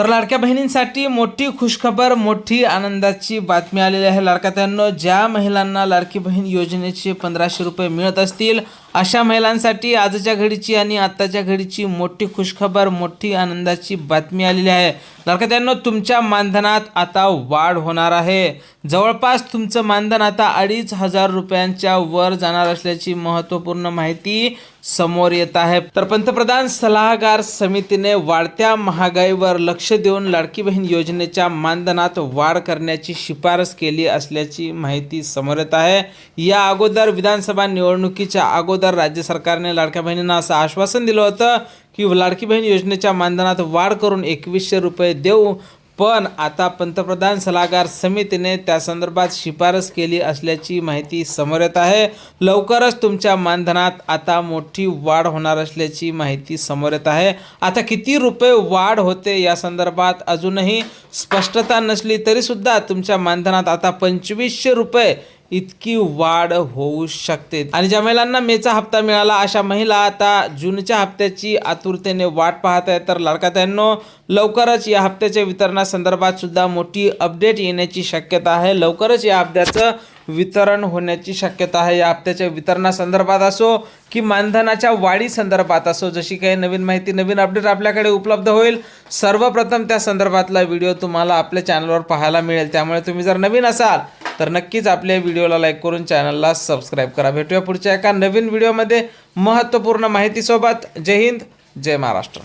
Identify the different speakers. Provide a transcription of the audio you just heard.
Speaker 1: तर लाडक्या बहिणींसाठी मोठी खुशखबर, मोठी आनंदाची बातमी आलेली आहे. लाडक्यात्यांनो, ज्या महिलांना लाडकी बहीण योजनेचे 1500 रुपये मिळत असतील अशा महिलांसाठी आजच्या घडीची आणि आत्ताच्या घडीची मोठी खुशखबर, मोठी आनंदाची बातमी आलेली आहे. लाडक्यात्यांनो, तुमच्या मानधनात आता वाढ होणार आहे. जवळपास तुमचं मानधन आता 2500 रुपयांच्या वर जाणार असल्याची महत्त्वपूर्ण माहिती समोर येत आहे. तर पंतप्रधान सल्लागार समितीने वाढत्या महागाईवर लक्ष देऊन लाडकी बहीण योजनेच्या मानधनात वाढ करण्याची शिफारस केली असल्याची माहिती समोर येत आहे. या अगोदर विधानसभा निवडणुकीच्या अगोदर राज्य सरकारने लाडक्या बहिणींना असं आश्वासन दिलं होतं की लाडकी बहीण योजनेच्या मानधनात वाढ करून 2100 रुपये देऊ. पण आता पंतप्रधान सल्लागार समितीने त्या संदर्भात शिफारस केली असल्याची माहिती समोर येत आहे. लवकरच तुमच्या मानधनात आता मोठी वाढ होणार असल्याची माहिती समोर येत आहे. आता किती रुपये वाढ होते या संदर्भात अजूनही स्पष्टता नसली तरीसुद्धा तुमच्या मानधनात आता 2500 रुपये इतकी वाढ होऊ शकते. आणि ज्या महिलांना मेचा हप्ता मिळाला अशा महिला आता जूनच्या हप्त्याची आतुरतेने वाट पाहत आहेत. तर लाडक्यात्यांनो, लवकरच या हप्त्याच्या वितरणासंदर्भात सुद्धा मोठी अपडेट येण्याची शक्यता आहे. लवकरच या हप्त्याचं वितरण होण्याची शक्यता आहे. या हप्त्याच्या वितरणासंदर्भात असो की मानधनाच्या वाढी संदर्भात असो, जशी काही नवीन माहिती, नवीन अपडेट आपल्याकडे उपलब्ध होईल, सर्वप्रथम त्या संदर्भातला व्हिडिओ तुम्हाला आपल्या चॅनलवर पाहायला मिळेल. त्यामुळे तुम्ही जर नवीन असाल तर नक्कीच आपल्या व्हिडिओला लाईक करून चॅनलला सबस्क्राईब करा. भेटूया पुढच्या एका नवीन व्हिडिओमध्ये महत्त्वपूर्ण माहितीसोबत. जय हिंद, जय महाराष्ट्र.